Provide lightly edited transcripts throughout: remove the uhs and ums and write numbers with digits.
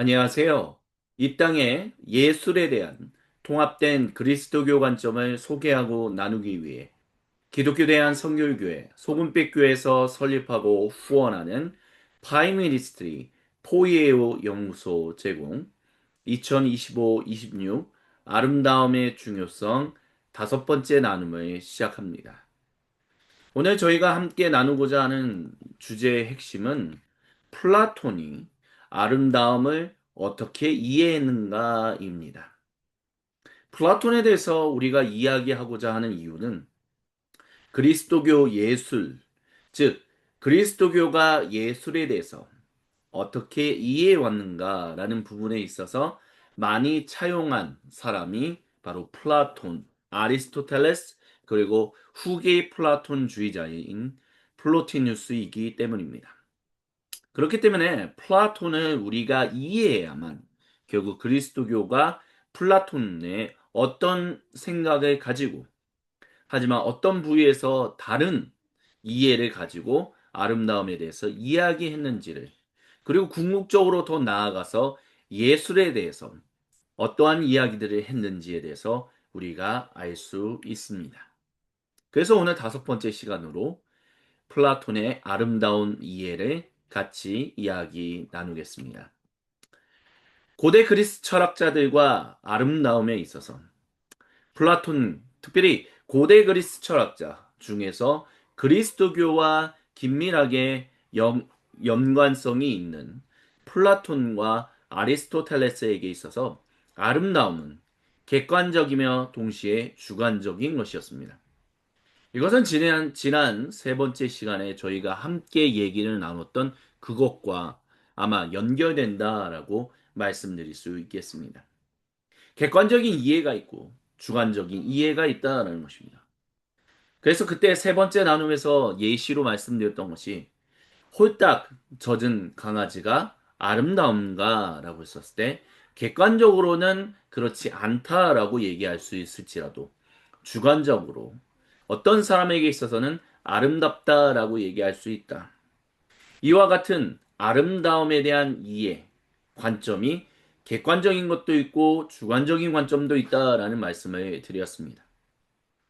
안녕하세요. 이 땅에 예술에 대한 통합된 그리스도교 관점을 소개하고 나누기 위해 기독교 대한 선교교회 소금빛 교회에서 설립하고 후원하는 파이미니스트리 포이에오 연구소 제공 2025-26 아름다움의 중요성 다섯 번째 나눔을 시작합니다. 오늘 저희가 함께 나누고자 하는 주제의 핵심은 플라톤이 아름다움을 어떻게 이해했는가입니다. 플라톤에 대해서 우리가 이야기하고자 하는 이유는 그리스도교 예술, 즉, 그리스도교가 예술에 대해서 어떻게 이해해 왔는가라는 부분에 있어서 많이 차용한 사람이 바로 플라톤, 아리스토텔레스, 그리고 후계 플라톤주의자인 플로티누스이기 때문입니다. 그렇기 때문에 플라톤을 우리가 이해해야만 결국 그리스도교가 플라톤의 어떤 생각을 가지고 하지만 어떤 부위에서 다른 이해를 가지고 아름다움에 대해서 이야기했는지를 그리고 궁극적으로 더 나아가서 예술에 대해서 어떠한 이야기들을 했는지에 대해서 우리가 알 수 있습니다. 그래서 오늘 다섯 번째 시간으로 플라톤의 아름다운 이해를 같이 이야기 나누겠습니다. 고대 그리스 철학자들과 아름다움에 있어서 플라톤, 특별히 고대 그리스 철학자 중에서 그리스도교와 긴밀하게 연관성이 있는 플라톤과 아리스토텔레스에게 있어서 아름다움은 객관적이며 동시에 주관적인 것이었습니다. 이것은 지난 세 번째 시간에 저희가 함께 얘기를 나눴던 그것과 아마 연결된다라고 말씀드릴 수 있겠습니다. 객관적인 이해가 있고 주관적인 이해가 있다라는 것입니다. 그래서 그때 세 번째 나눔에서 예시로 말씀드렸던 것이 홀딱 젖은 강아지가 아름다운가라고 했었을 때 객관적으로는 그렇지 않다라고 얘기할 수 있을지라도 주관적으로 어떤 사람에게 있어서는 아름답다라고 얘기할 수 있다. 이와 같은 아름다움에 대한 이해, 관점이 객관적인 것도 있고 주관적인 관점도 있다라는 말씀을 드렸습니다.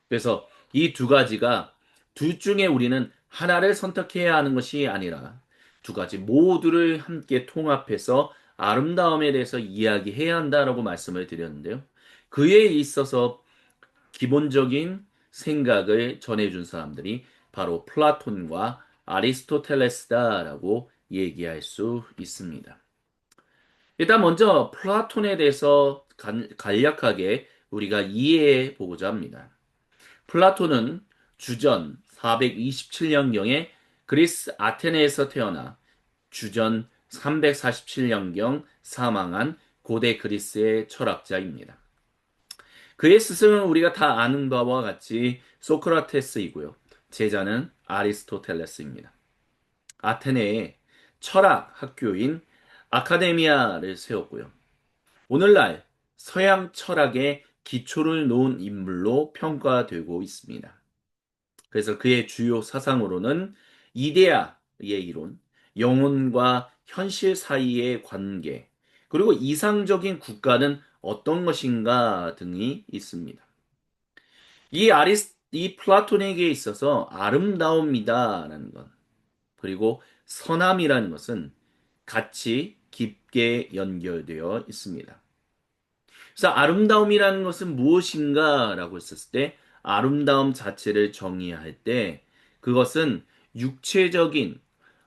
그래서 이 두 가지가 둘 중에 우리는 하나를 선택해야 하는 것이 아니라 두 가지 모두를 함께 통합해서 아름다움에 대해서 이야기해야 한다라고 말씀을 드렸는데요. 그에 있어서 기본적인 생각을 전해준 사람들이 바로 플라톤과 아리스토텔레스다라고 얘기할 수 있습니다. 일단 먼저 플라톤에 대해서 간략하게 우리가 이해해 보고자 합니다. 플라톤은 주전 427년경에 그리스 아테네에서 태어나 주전 347년경 사망한 고대 그리스의 철학자입니다. 그의 스승은 우리가 다 아는 바와 같이 소크라테스이고요. 제자는 아리스토텔레스입니다. 아테네에 철학 학교인 아카데미아를 세웠고요. 오늘날 서양 철학의 기초를 놓은 인물로 평가되고 있습니다. 그래서 그의 주요 사상으로는 이데아의 이론, 영혼과 현실 사이의 관계, 그리고 이상적인 국가는 어떤 것인가 등이 있습니다. 이 플라톤에게 있어서 아름다움이다라는 것, 그리고 선함이라는 것은 같이 깊게 연결되어 있습니다. 그래서 아름다움이라는 것은 무엇인가 라고 했었을 때 아름다움 자체를 정의할 때 그것은 육체적인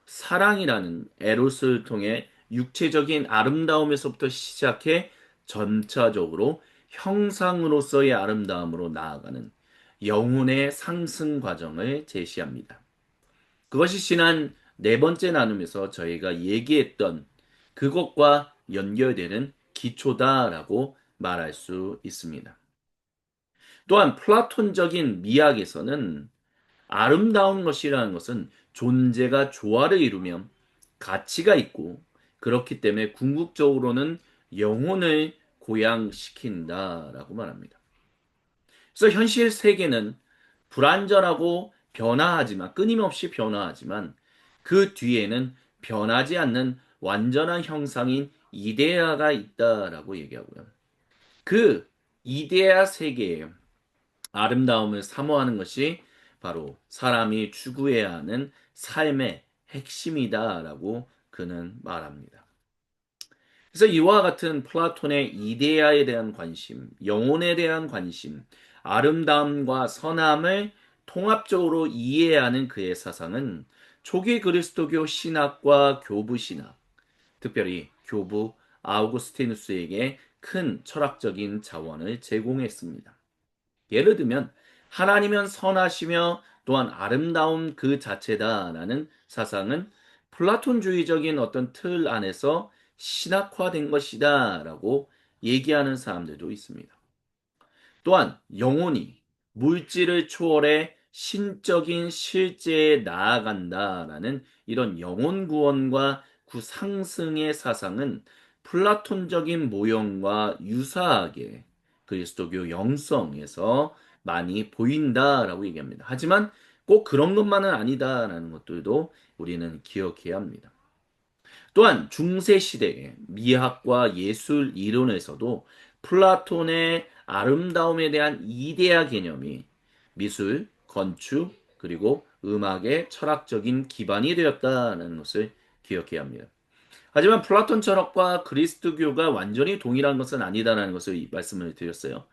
사랑이라는 에로스를 통해 육체적인 아름다움에서부터 시작해 점차적으로 형상으로서의 아름다움으로 나아가는 영혼의 상승 과정을 제시합니다. 그것이 지난 네 번째 나눔에서 저희가 얘기했던 그것과 연결되는 기초다라고 말할 수 있습니다. 또한 플라톤적인 미학에서는 아름다운 것이라는 것은 존재가 조화를 이루면 가치가 있고 그렇기 때문에 궁극적으로는 영혼을 고양시킨다라고 말합니다. 그래서 현실 세계는 불완전하고 변화하지만 끊임없이 변화하지만 그 뒤에는 변하지 않는 완전한 형상인 이데아가 있다라고 얘기하고요. 그 이데아 세계의 아름다움을 사모하는 것이 바로 사람이 추구해야 하는 삶의 핵심이다라고 그는 말합니다. 그래서 이와 같은 플라톤의 이데아에 대한 관심, 영혼에 대한 관심, 아름다움과 선함을 통합적으로 이해하는 그의 사상은 초기 그리스도교 신학과 교부 신학, 특별히 교부 아우구스티누스에게 큰 철학적인 자원을 제공했습니다. 예를 들면 하나님은 선하시며 또한 아름다운 그 자체다라는 사상은 플라톤주의적인 어떤 틀 안에서 신학화된 것이다라고 얘기하는 사람들도 있습니다. 또한 영혼이 물질을 초월해 신적인 실제에 나아간다라는 이런 영혼 구원과 구상승의 사상은 플라톤적인 모형과 유사하게 그리스도교 영성에서 많이 보인다라고 얘기합니다. 하지만 꼭 그런 것만은 아니다라는 것들도 우리는 기억해야 합니다. 또한 중세 시대의 미학과 예술 이론에서도 플라톤의 아름다움에 대한 이데아 개념이 미술, 건축, 그리고 음악의 철학적인 기반이 되었다는 것을 기억해야 합니다. 하지만 플라톤 철학과 그리스도교가 완전히 동일한 것은 아니다라는 것을 말씀을 드렸어요.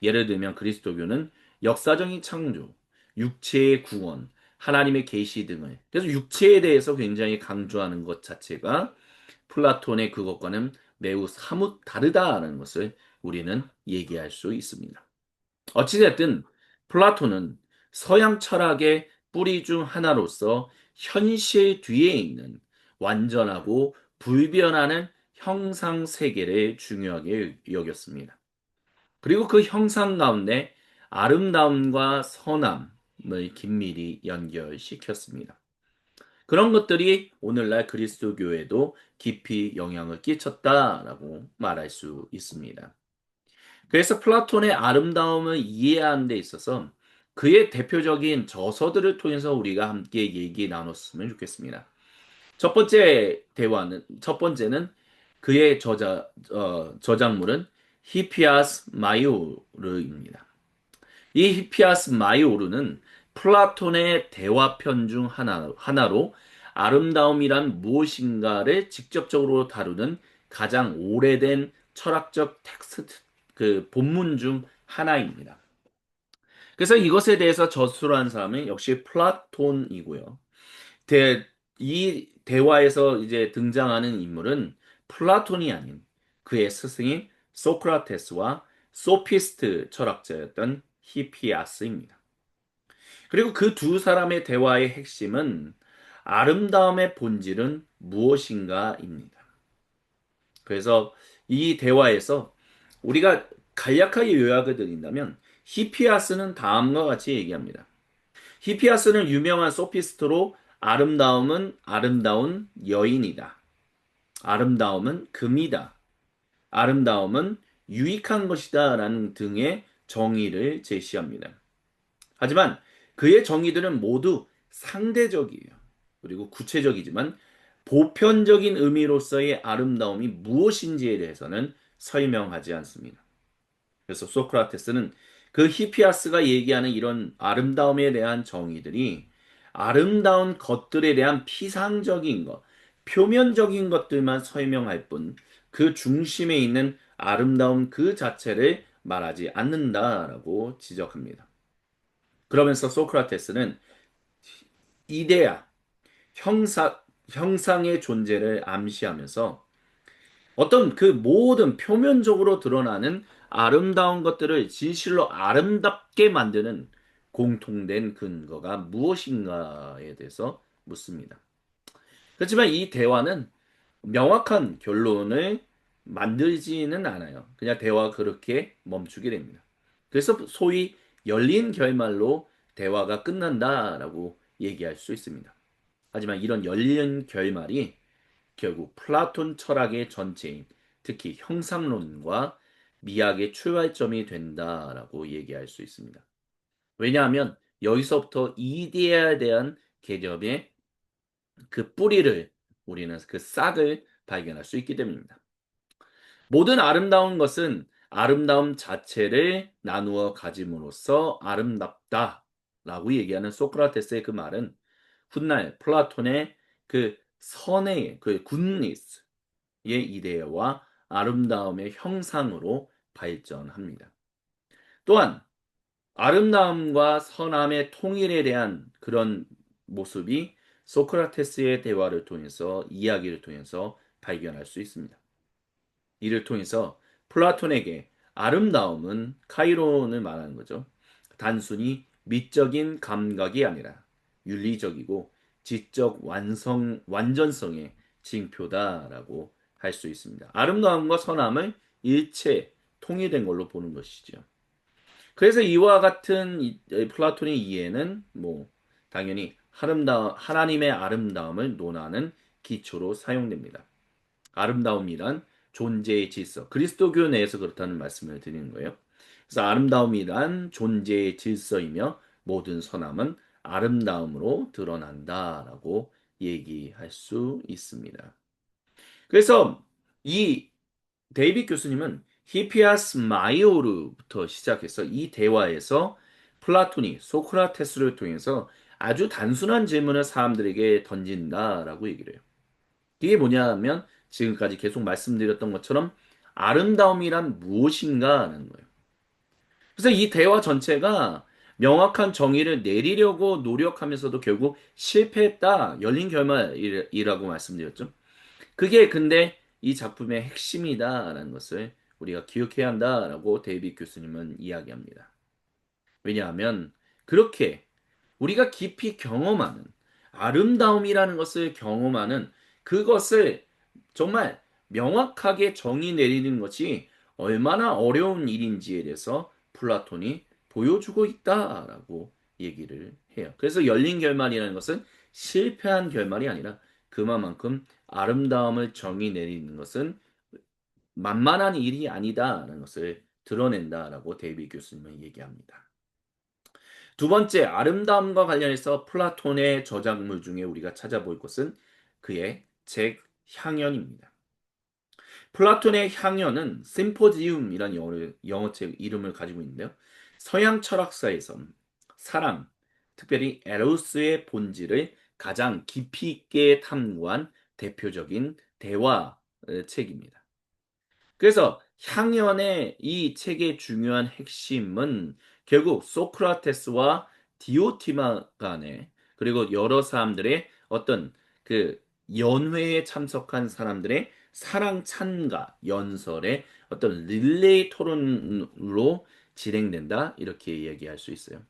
예를 들면 그리스도교는 역사적인 창조, 육체의 구원, 하나님의 계시 등을 그래서 육체에 대해서 굉장히 강조하는 것 자체가 플라톤의 그것과는 매우 사뭇 다르다는 것을 우리는 얘기할 수 있습니다. 어찌됐든 플라톤은 서양 철학의 뿌리 중 하나로서 현실 뒤에 있는 완전하고 불변하는 형상 세계를 중요하게 여겼습니다. 그리고 그 형상 가운데 아름다움과 선함을 긴밀히 연결시켰습니다. 그런 것들이 오늘날 그리스도교에도 깊이 영향을 끼쳤다라고 말할 수 있습니다. 그래서 플라톤의 아름다움을 이해하는 데 있어서 그의 대표적인 저서들을 통해서 우리가 함께 얘기 나눴으면 좋겠습니다. 첫 번째는 그의 저작물은 히피아스 마이오르입니다. 이 히피아스 마이오르는 플라톤의 대화편 중 하나로 아름다움이란 무엇인가를 직접적으로 다루는 가장 오래된 철학적 텍스트, 그 본문 중 하나입니다. 그래서 이것에 대해서 저술한 사람은 역시 플라톤이고요. 이 대화에서 이제 등장하는 인물은 플라톤이 아닌 그의 스승인 소크라테스와 소피스트 철학자였던 히피아스입니다. 그리고 그 두 사람의 대화의 핵심은 아름다움의 본질은 무엇인가입니다. 그래서 이 대화에서 우리가 간략하게 요약을 드린다면 히피아스는 다음과 같이 얘기합니다. 히피아스는 유명한 소피스트로 아름다움은 아름다운 여인이다. 아름다움은 금이다. 아름다움은 유익한 것이다. 라는 등의 정의를 제시합니다. 하지만 그의 정의들은 모두 상대적이에요. 그리고 구체적이지만 보편적인 의미로서의 아름다움이 무엇인지에 대해서는 설명하지 않습니다. 그래서 소크라테스는 그 히피아스가 얘기하는 이런 아름다움에 대한 정의들이 아름다운 것들에 대한 피상적인 것, 표면적인 것들만 설명할 뿐 그 중심에 있는 아름다움 그 자체를 말하지 않는다라고 지적합니다. 그러면서 소크라테스는 이데아, 형상의 존재를 암시하면서 어떤 그 모든 표면적으로 드러나는 아름다운 것들을 진실로 아름답게 만드는 공통된 근거가 무엇인가에 대해서 묻습니다. 그렇지만 이 대화는 명확한 결론을 만들지는 않아요. 그냥 대화가 그렇게 멈추게 됩니다. 그래서 소위 열린 결말로 대화가 끝난다라고 얘기할 수 있습니다. 하지만 이런 열린 결말이 결국 플라톤 철학의 전체인 특히 형상론과 미학의 출발점이 된다라고 얘기할 수 있습니다. 왜냐하면 여기서부터 이데아에 대한 개념의 그 뿌리를 우리는 그 싹을 발견할 수 있기 때문입니다. 모든 아름다운 것은 아름다움 자체를 나누어 가짐으로써 아름답다라고 얘기하는 소크라테스의 그 말은 훗날 플라톤의 그 선의 그 굿니스의 이데아와 아름다움의 형상으로 발전합니다. 또한 아름다움과 선함의 통일에 대한 그런 모습이 소크라테스의 대화를 통해서 이야기를 통해서 발견할 수 있습니다. 이를 통해서 플라톤에게 아름다움은 카이론을 말하는 거죠. 단순히 미적인 감각이 아니라 윤리적이고 지적 완전성의 징표다라고 할 수 있습니다. 아름다움과 선함을 일체 통일된 걸로 보는 것이죠. 그래서 이와 같은 플라톤의 이해는 뭐 당연히 하나님의 아름다움을 논하는 기초로 사용됩니다. 아름다움이란 존재의 질서. 그리스도교 내에서 그렇다는 말씀을 드리는 거예요. 그래서 아름다움이란 존재의 질서이며 모든 선함은 아름다움으로 드러난다라고 얘기할 수 있습니다. 그래서 이 데이빗 교수님은 히피아스 마이오르부터 시작해서 이 대화에서 플라톤이 소크라테스를 통해서 아주 단순한 질문을 사람들에게 던진다라고 얘기를 해요. 이게 뭐냐면 지금까지 계속 말씀드렸던 것처럼 아름다움이란 무엇인가라는 거예요. 그래서 이 대화 전체가 명확한 정의를 내리려고 노력하면서도 결국 실패했다. 열린 결말이라고 말씀드렸죠. 그게 근데 이 작품의 핵심이다라는 것을 우리가 기억해야 한다라고 데이빗 교수님은 이야기합니다. 왜냐하면 그렇게 우리가 깊이 경험하는 아름다움이라는 것을 경험하는 그것을 정말 명확하게 정의 내리는 것이 얼마나 어려운 일인지에 대해서 플라톤이 보여주고 있다라고 얘기를 해요. 그래서 열린 결말이라는 것은 실패한 결말이 아니라 그만큼 아름다움을 정의 내리는 것은 만만한 일이 아니다라는 것을 드러낸다라고 데이비 교수님은 얘기합니다. 두 번째, 아름다움과 관련해서 플라톤의 저작물 중에 우리가 찾아볼 것은 그의 책 향연입니다. 플라톤의 향연은 심포지움이라는 영어책 이름을 가지고 있는데요. 서양 철학사에선 사랑, 특별히 에로스의 본질을 가장 깊이 있게 탐구한 대표적인 대화 책입니다. 그래서 향연의 이 책의 중요한 핵심은 결국 소크라테스와 디오티마 간의 그리고 여러 사람들의 어떤 그 연회에 참석한 사람들의 사랑 찬가 연설의 어떤 릴레이 토론으로 진행된다 이렇게 얘기할 수 있어요.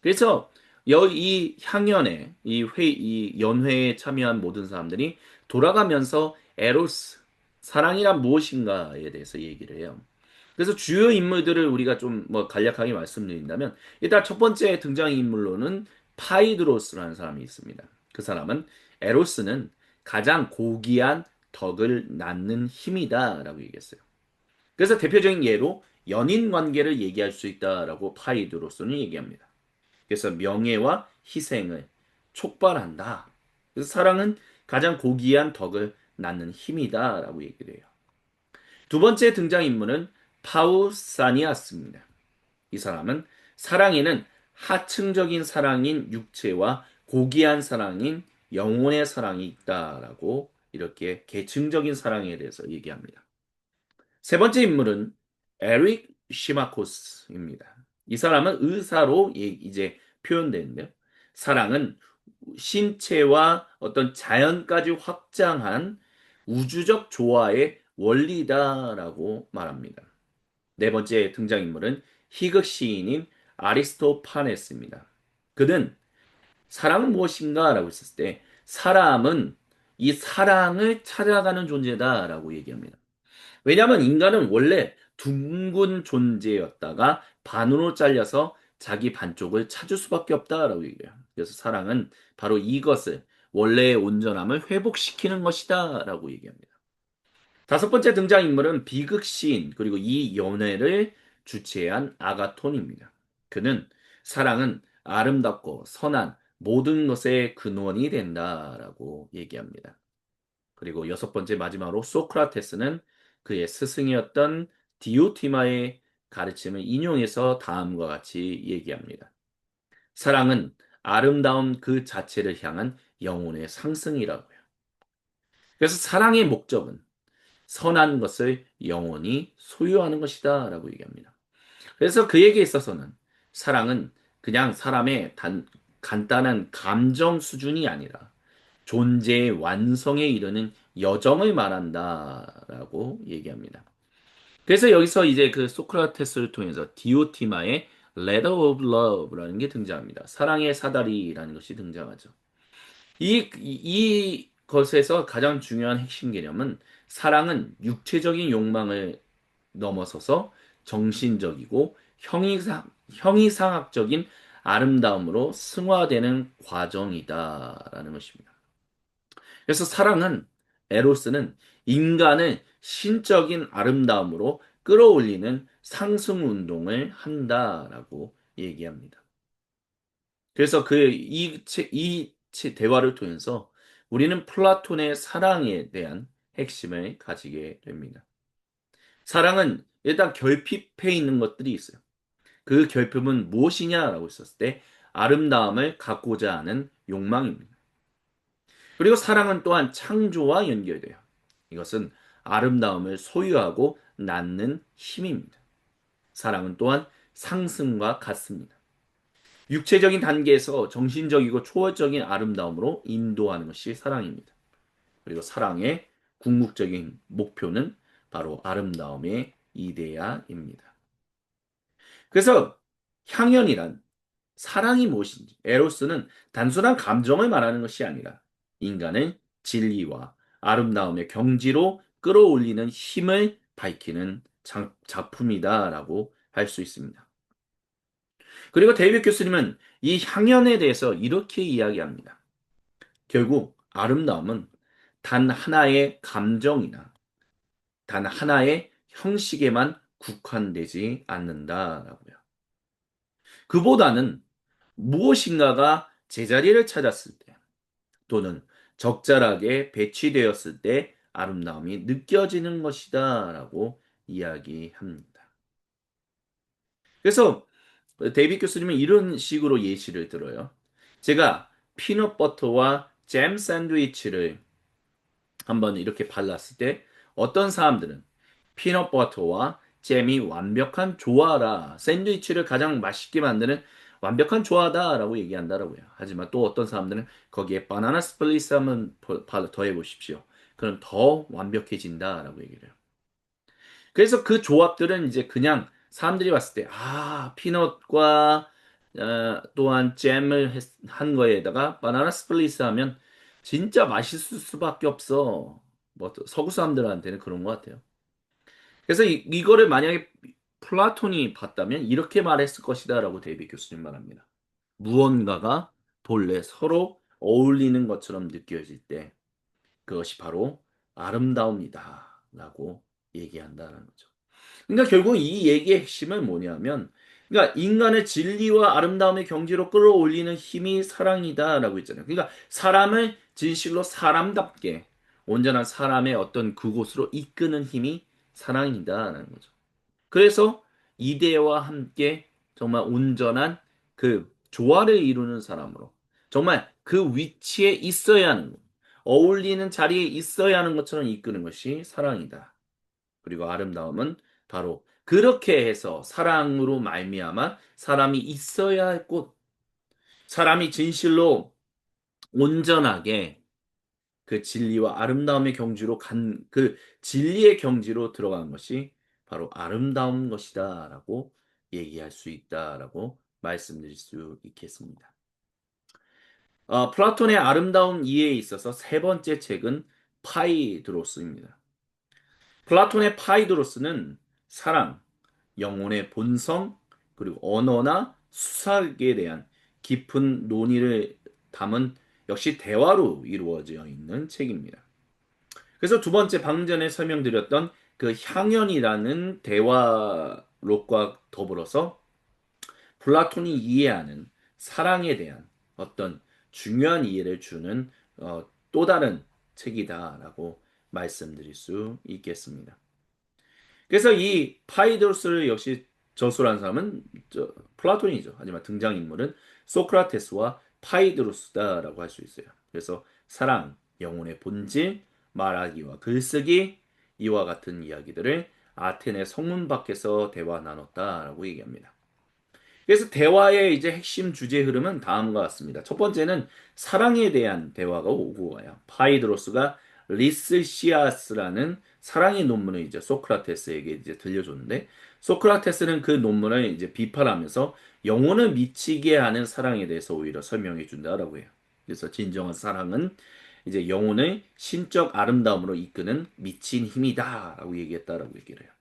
그래서 이 향연의 이 연회에 참여한 모든 사람들이 돌아가면서 에로스 사랑이란 무엇인가에 대해서 얘기를 해요. 그래서 주요 인물들을 우리가 좀 뭐 간략하게 말씀드린다면 일단 첫 번째 등장인물로는 파이드로스라는 사람이 있습니다. 그 사람은 에로스는 가장 고귀한 덕을 낳는 힘이다라고 얘기했어요. 그래서 대표적인 예로 연인 관계를 얘기할 수 있다라고 파이드로스는 얘기합니다. 그래서 명예와 희생을 촉발한다. 그래서 사랑은 가장 고귀한 덕을 낳는 힘이다라고 얘기를 해요. 두 번째 등장인물은 파우사니아스입니다. 이 사람은 사랑에는 하층적인 사랑인 육체와 고귀한 사랑인 영혼의 사랑이 있다라고 이렇게 계층적인 사랑에 대해서 얘기합니다. 세 번째 인물은 에릭 시마코스입니다. 이 사람은 의사로 이제 표현되는데요. 사랑은 신체와 어떤 자연까지 확장한 우주적 조화의 원리다라고 말합니다. 네 번째 등장인물은 희극 시인인 아리스토파네스입니다. 그는 사랑은 무엇인가? 라고 했을 때 사람은 이 사랑을 찾아가는 존재다라고 얘기합니다. 왜냐하면 인간은 원래 둥근 존재였다가 반으로 잘려서 자기 반쪽을 찾을 수밖에 없다라고 얘기해요. 그래서 사랑은 바로 이것을 원래의 온전함을 회복시키는 것이다라고 얘기합니다. 다섯 번째 등장인물은 비극 시인 그리고 이 연애를 주체한 아가톤입니다. 그는 사랑은 아름답고 선한 모든 것의 근원이 된다라고 얘기합니다. 그리고 여섯 번째 마지막으로 소크라테스는 그의 스승이었던 디오티마의 가르침을 인용해서 다음과 같이 얘기합니다. 사랑은 아름다움 그 자체를 향한 영혼의 상승이라고요. 그래서 사랑의 목적은 선한 것을 영원히 소유하는 것이다 라고 얘기합니다. 그래서 그에게 있어서는 사랑은 그냥 사람의 간단한 감정 수준이 아니라 존재의 완성에 이르는 여정을 말한다라고 얘기합니다. 그래서 여기서 이제 그 소크라테스를 통해서 디오티마의 Letter of Love라는 게 등장합니다. 사랑의 사다리라는 것이 등장하죠. 이 것에서 가장 중요한 핵심 개념은 사랑은 육체적인 욕망을 넘어서서 정신적이고 형이상학적인 아름다움으로 승화되는 과정이다라는 것입니다. 그래서 사랑은 에로스는 인간을 신적인 아름다움으로 끌어올리는 상승 운동을 한다라고 얘기합니다. 그래서 이 대화를 통해서 우리는 플라톤의 사랑에 대한 핵심을 가지게 됩니다. 사랑은 일단 결핍해 있는 것들이 있어요. 그 결핍은 무엇이냐라고 했었을 때 아름다움을 갖고자 하는 욕망입니다. 그리고 사랑은 또한 창조와 연결돼요. 이것은 아름다움을 소유하고 낳는 힘입니다. 사랑은 또한 상승과 같습니다. 육체적인 단계에서 정신적이고 초월적인 아름다움으로 인도하는 것이 사랑입니다. 그리고 사랑의 궁극적인 목표는 바로 아름다움의 이데아입니다. 그래서 향연이란 사랑이 무엇인지, 에로스는 단순한 감정을 말하는 것이 아니라 인간의 진리와 아름다움의 경지로 끌어올리는 힘을 밝히는 작품이다라고 할 수 있습니다. 그리고 데이빗 교수님은 이 향연에 대해서 이렇게 이야기합니다. 결국 아름다움은 단 하나의 감정이나 단 하나의 형식에만 국한되지 않는다라고요. 그보다는 무엇인가가 제자리를 찾았을 때 또는 적절하게 배치되었을 때 아름다움이 느껴지는 것이다라고 이야기합니다. 그래서 데이빗 교수님은 이런 식으로 예시를 들어요. 제가 피넛버터와 잼 샌드위치를 한번 이렇게 발랐을 때 어떤 사람들은 피넛버터와 잼이 완벽한 조화라 샌드위치를 가장 맛있게 만드는 완벽한 조화다라고 얘기한다라고요. 하지만 또 어떤 사람들은 거기에 바나나 스플리스 한번 더해 보십시오. 그럼 더 완벽해진다라고 얘기를 해요. 그래서 그 조합들은 이제 그냥 사람들이 봤을 때, 피넛과 또한 잼을 한 거에다가 바나나 스플리스 하면 진짜 맛있을 수밖에 없어. 뭐 서구 사람들한테는 그런 것 같아요. 그래서 이거를 만약에 플라톤이 봤다면 이렇게 말했을 것이다라고 데이빗 교수님 말합니다. 무언가가 본래 서로 어울리는 것처럼 느껴질 때 그것이 바로 아름다움이다라고 얘기한다는 거죠. 그러니까 결국 이 얘기의 핵심은 뭐냐면, 그러니까 인간의 진리와 아름다움의 경지로 끌어올리는 힘이 사랑이다라고 했잖아요. 그러니까 사람을 진실로 사람답게 온전한 사람의 어떤 그곳으로 이끄는 힘이 사랑이다라는 거죠. 그래서 이데와 함께 정말 온전한 그 조화를 이루는 사람으로 정말 그 위치에 있어야 하는 것, 어울리는 자리에 있어야 하는 것처럼 이끄는 것이 사랑이다. 그리고 아름다움은 바로 그렇게 해서 사랑으로 말미암아 사람이 있어야 할 곳, 사람이 진실로 온전하게 그 진리와 아름다움의 경지로 그 진리의 경지로 들어간 것이 바로 아름다운 것이다라고 얘기할 수 있다라고 말씀드릴 수 있겠습니다. 플라톤의 아름다운 이해에 있어서 세 번째 책은 파이드로스입니다. 플라톤의 파이드로스는 사랑, 영혼의 본성, 그리고 언어나 수학에 대한 깊은 논의를 담은 역시 대화로 이루어져 있는 책입니다. 그래서 두 번째 방금 전에 설명드렸던 그 향연이라는 대화록과 더불어서 플라톤이 이해하는 사랑에 대한 어떤 중요한 이해를 주는 또 다른 책이다라고 말씀드릴 수 있겠습니다. 그래서 이 파이드로스를 역시 저술한 사람은 플라톤이죠. 하지만 등장인물은 소크라테스와 파이드로스다라고 할 수 있어요. 그래서 사랑, 영혼의 본질, 말하기와 글쓰기 이와 같은 이야기들을 아테네 성문 밖에서 대화 나눴다라고 얘기합니다. 그래서 대화의 이제 핵심 주제 흐름은 다음과 같습니다. 첫 번째는 사랑에 대한 대화가 오고 가요. 파이드로스가 리스시아스라는 사랑의 논문을 이제 소크라테스에게 이제 들려줬는데, 소크라테스는 그 논문을 이제 비판하면서 영혼을 미치게 하는 사랑에 대해서 오히려 설명해 준다라고 해요. 그래서 진정한 사랑은 이제 영혼을 신적 아름다움으로 이끄는 미친 힘이다라고 얘기했다라고 얘기를 해요.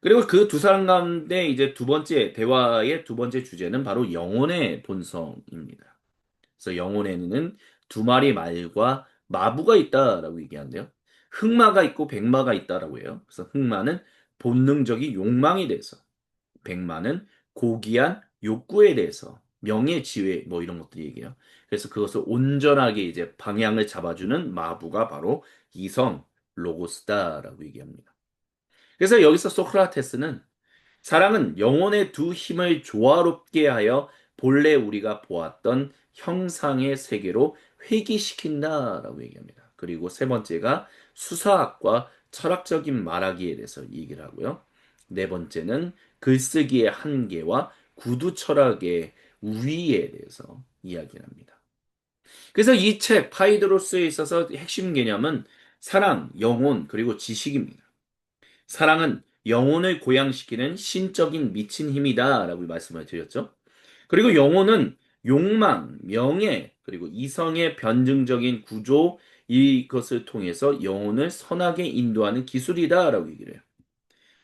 그리고 그 두 사람 가운데 이제 두 번째, 대화의 두 번째 주제는 바로 영혼의 본성입니다. 그래서 영혼에는 두 마리 말과 마부가 있다라고 얘기하는데요. 흑마가 있고 백마가 있다라고 해요. 그래서 흑마는 본능적인 욕망에 대해서, 백마는 고귀한 욕구에 대해서, 명예, 지위 뭐 이런 것들 얘기해요. 그래서 그것을 온전하게 이제 방향을 잡아주는 마부가 바로 이성, 로고스다라고 얘기합니다. 그래서 여기서 소크라테스는 사랑은 영혼의 두 힘을 조화롭게 하여 본래 우리가 보았던 형상의 세계로 회귀시킨다라고 얘기합니다. 그리고 세 번째가 수사학과 철학적인 말하기에 대해서 얘기를 하고요. 네 번째는 글쓰기의 한계와 구두 철학의 우위에 대해서 이야기를 합니다. 그래서 이 책 파이드로스에 있어서 핵심 개념은 사랑, 영혼, 그리고 지식입니다. 사랑은 영혼을 고양시키는 신적인 미친 힘이다라고 말씀을 드렸죠. 그리고 영혼은 욕망, 명예, 그리고 이성의 변증적인 구조 이것을 통해서 영혼을 선하게 인도하는 기술이다라고 얘기를 해요.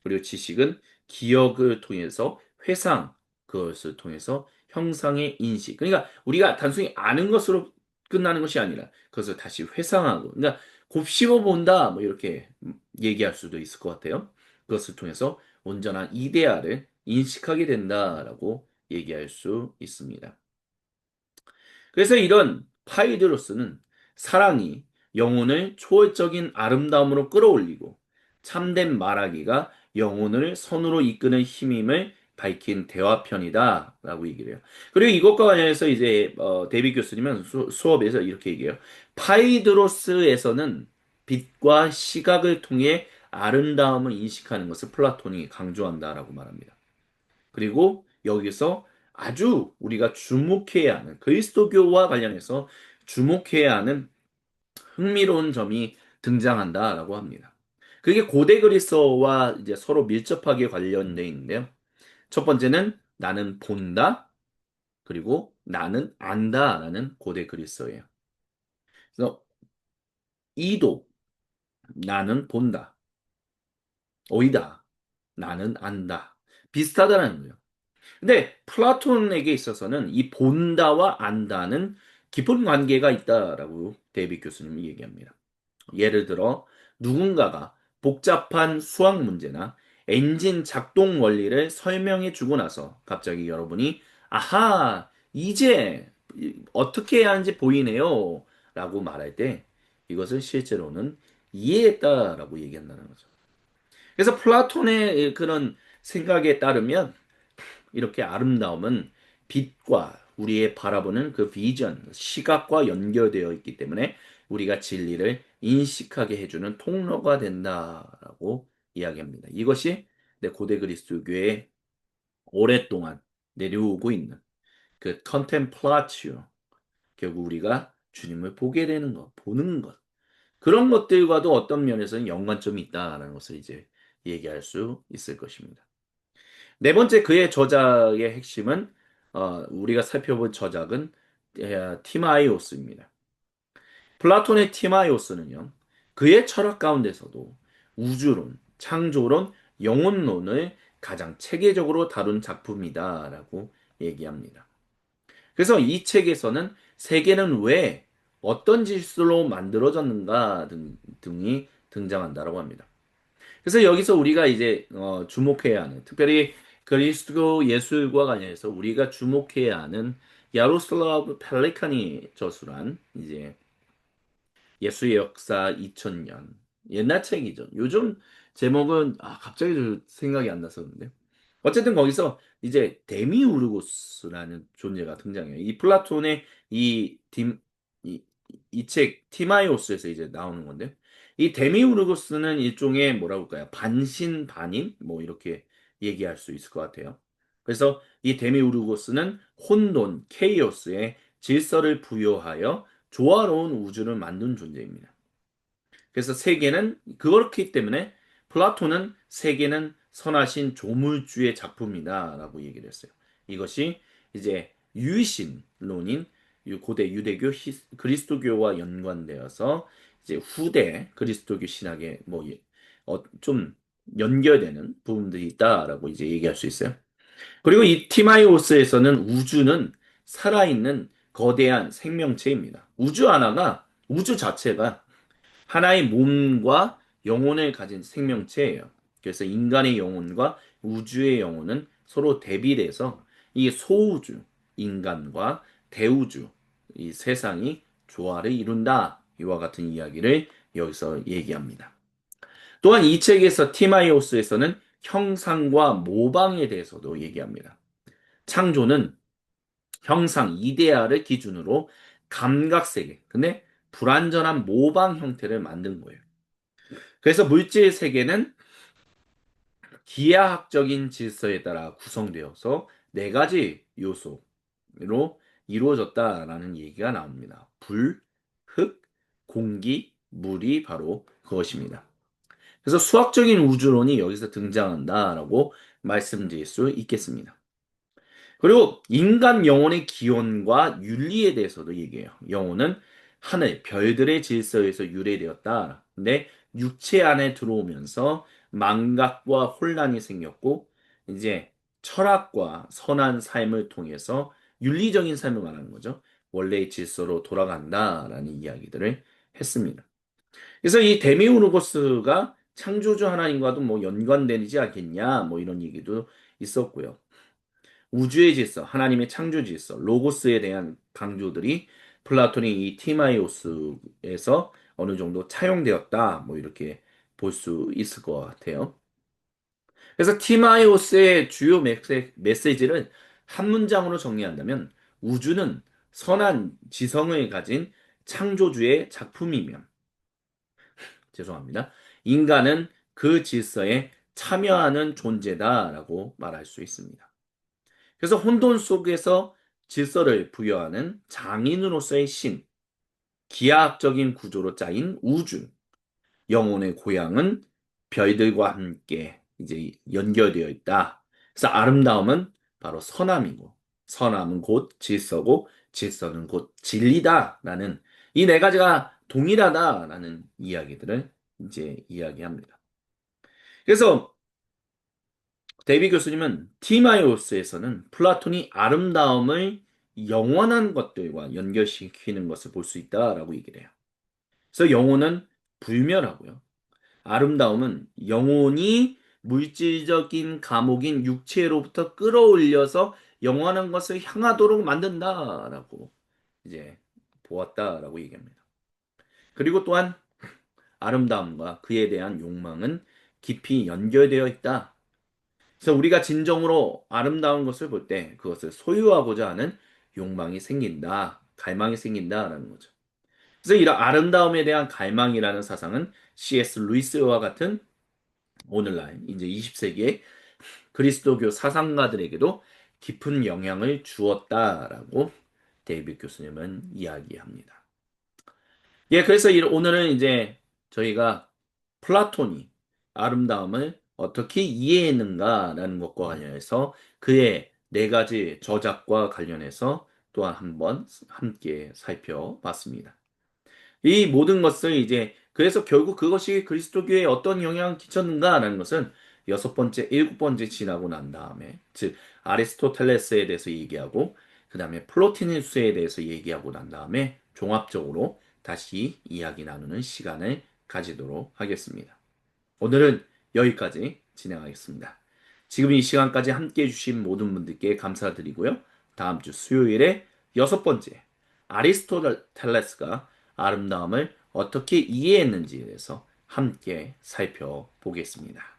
그리고 지식은 기억을 통해서 회상, 그것을 통해서 형상의 인식. 그러니까 우리가 단순히 아는 것으로 끝나는 것이 아니라 그것을 다시 회상하고, 그러니까 곱씹어 본다, 뭐 이렇게 얘기할 수도 있을 것 같아요. 그것을 통해서 온전한 이데아를 인식하게 된다라고 얘기할 수 있습니다. 그래서 이런 파이드로스는 사랑이 영혼을 초월적인 아름다움으로 끌어올리고 참된 말하기가 영혼을 선으로 이끄는 힘임을 밝힌 대화편이다라고 얘기를 해요. 그리고 이것과 관련해서 이제 데이빗 교수님은 수업에서 이렇게 얘기해요. 파이드로스에서는 빛과 시각을 통해 아름다움을 인식하는 것을 플라톤이 강조한다라고 말합니다. 그리고 여기서 아주 우리가 주목해야 하는 그리스도교와 관련해서 주목해야 하는 흥미로운 점이 등장한다라고 합니다. 그게 고대 그리스어와 이제 서로 밀접하게 관련되어 있는데요. 첫 번째는 나는 본다, 그리고 나는 안다라는 고대 그리스어예요. 그래서 이도 나는 본다, 오이다 나는 안다. 비슷하다는 거예요. 근데 플라톤에게 있어서는 이 본다와 안다는 깊은 관계가 있다라고 데이빗 교수님이 얘기합니다. 예를 들어 누군가가 복잡한 수학 문제나 엔진 작동 원리를 설명해 주고 나서 갑자기 여러분이 아하, 이제 어떻게 해야 하는지 보이네요 라고 말할 때 이것을 실제로는 이해했다라고 얘기한다는 거죠. 그래서 플라톤의 그런 생각에 따르면 이렇게 아름다움은 빛과 우리의 바라보는 그 비전, 시각과 연결되어 있기 때문에 우리가 진리를 인식하게 해주는 통로가 된다라고 이야기합니다. 이것이 고대 그리스도교에 오랫동안 내려오고 있는 그 컨템플라치오, 결국 우리가 주님을 보게 되는 것, 보는 것, 그런 것들과도 어떤 면에서는 연관점이 있다라는 것을 이제 얘기할 수 있을 것입니다. 네 번째 그의 저작의 핵심은 우리가 살펴볼 저작은 티마이오스입니다. 플라톤의 티마이오스는요. 그의 철학 가운데서도 우주론, 창조론, 영혼론을 가장 체계적으로 다룬 작품이다라고 얘기합니다. 그래서 이 책에서는 세계는 왜 어떤 질서로 만들어졌는가 등이 등장한다라고 합니다. 그래서 여기서 우리가 이제 주목해야 하는 특별히 그리스도 예술과 관련해서 우리가 주목해야 하는 야로슬라브 펠리카니 저술한 이제 예수의 역사 2000년 옛날 책이죠. 요즘 제목은 갑자기 생각이 안 나서 그런데. 어쨌든 거기서 이제 데미우르고스라는 존재가 등장해요. 이 플라톤의 이, 이 책 티마이오스에서 이제 나오는 건데 이 데미우르고스는 일종의 뭐라고 할까요? 반신반인 뭐 이렇게 얘기할 수 있을 것 같아요. 그래서 이 데미우르고스는 혼돈, 케이오스의 질서를 부여하여 조화로운 우주를 만든 존재입니다. 그래서 세계는 그렇기 때문에 플라톤은 세계는 선하신 조물주의 작품이다라고 얘기를 했어요. 이것이 이제 유신론인 고대 유대교 그리스도교와 연관되어서 이제 후대 그리스도교 신학에 좀 연결되는 부분들이 있다라고 이제 얘기할 수 있어요. 그리고 이 티마이오스에서는 우주는 살아있는 거대한 생명체입니다. 우주 자체가 하나의 몸과 영혼을 가진 생명체예요. 그래서 인간의 영혼과 우주의 영혼은 서로 대비돼서 이 소우주, 인간과 대우주, 이 세상이 조화를 이룬다. 이와 같은 이야기를 여기서 얘기합니다. 또한 이 책에서 티마이오스에서는 형상과 모방에 대해서도 얘기합니다. 창조는 형상, 이데아를 기준으로 감각세계, 근데 불완전한 모방 형태를 만든 거예요. 그래서 물질 세계는 기하학적인 질서에 따라 구성되어서 네 가지 요소로 이루어졌다라는 얘기가 나옵니다. 불, 흙, 공기, 물이 바로 그것입니다. 그래서 수학적인 우주론이 여기서 등장한다라고 말씀드릴 수 있겠습니다. 그리고 인간 영혼의 기원과 윤리에 대해서도 얘기해요. 영혼은 하늘, 별들의 질서에서 유래되었다. 근데 육체 안에 들어오면서 망각과 혼란이 생겼고, 이제 철학과 선한 삶을 통해서 윤리적인 삶을 말하는 거죠. 원래의 질서로 돌아간다라는 이야기들을 했습니다. 그래서 이 데미우르고스가 창조주 하나님과도 뭐 연관되지 않겠냐, 뭐 이런 얘기도 있었고요. 우주의 질서, 하나님의 창조 질서, 로고스에 대한 강조들이 플라톤의 이 티마이오스에서 어느 정도 차용되었다. 뭐 이렇게 볼 수 있을 것 같아요. 그래서 티마이오스의 주요 메시지를 한 문장으로 정리한다면 우주는 선한 지성을 가진 창조주의 작품이며 죄송합니다. 인간은 그 질서에 참여하는 존재다라고 말할 수 있습니다. 그래서 혼돈 속에서 질서를 부여하는 장인으로서의 신, 기하학적인 구조로 짜인 우주, 영혼의 고향은 별들과 함께 이제 연결되어 있다. 그래서 아름다움은 바로 선함이고, 선함은 곧 질서고, 질서는 곧 진리다라는 이 네 가지가 동일하다라는 이야기들을 이제 이야기합니다. 그래서 데이비 교수님은 티마이오스에서는 플라톤이 아름다움을 영원한 것들과 연결시키는 것을 볼 수 있다라고 얘기를 해요. 그래서 영혼은 불멸하고요. 아름다움은 영혼이 물질적인 감옥인 육체로부터 끌어올려서 영원한 것을 향하도록 만든다라고 이제 보았다라고 얘기합니다. 그리고 또한 아름다움과 그에 대한 욕망은 깊이 연결되어 있다. 그래서 우리가 진정으로 아름다운 것을 볼 때 그것을 소유하고자 하는 욕망이 생긴다, 갈망이 생긴다라는 거죠. 그래서 이런 아름다움에 대한 갈망이라는 사상은 C.S. 루이스와 같은 오늘날 이제 20세기의 그리스도교 사상가들에게도 깊은 영향을 주었다라고 데이빗 교수님은 이야기합니다. 예, 그래서 오늘은 이제 저희가 플라톤이 아름다움을 어떻게 이해했는가라는 것과 관련해서 그의 네 가지 저작과 관련해서 또한 한번 함께 살펴봤습니다. 이 모든 것을 이제 그래서 결국 그것이 그리스도교에 어떤 영향을 끼쳤는가라는 것은 여섯 번째, 일곱 번째 지나고 난 다음에 즉 아리스토텔레스에 대해서 얘기하고 그 다음에 플로티누스에 대해서 얘기하고 난 다음에 종합적으로 다시 이야기 나누는 시간을 가지도록 하겠습니다. 오늘은 여기까지 진행하겠습니다. 지금 이 시간까지 함께 해주신 모든 분들께 감사드리고요. 다음 주 수요일에 여섯 번째 아리스토텔레스가 아름다움을 어떻게 이해했는지에 대해서 함께 살펴보겠습니다.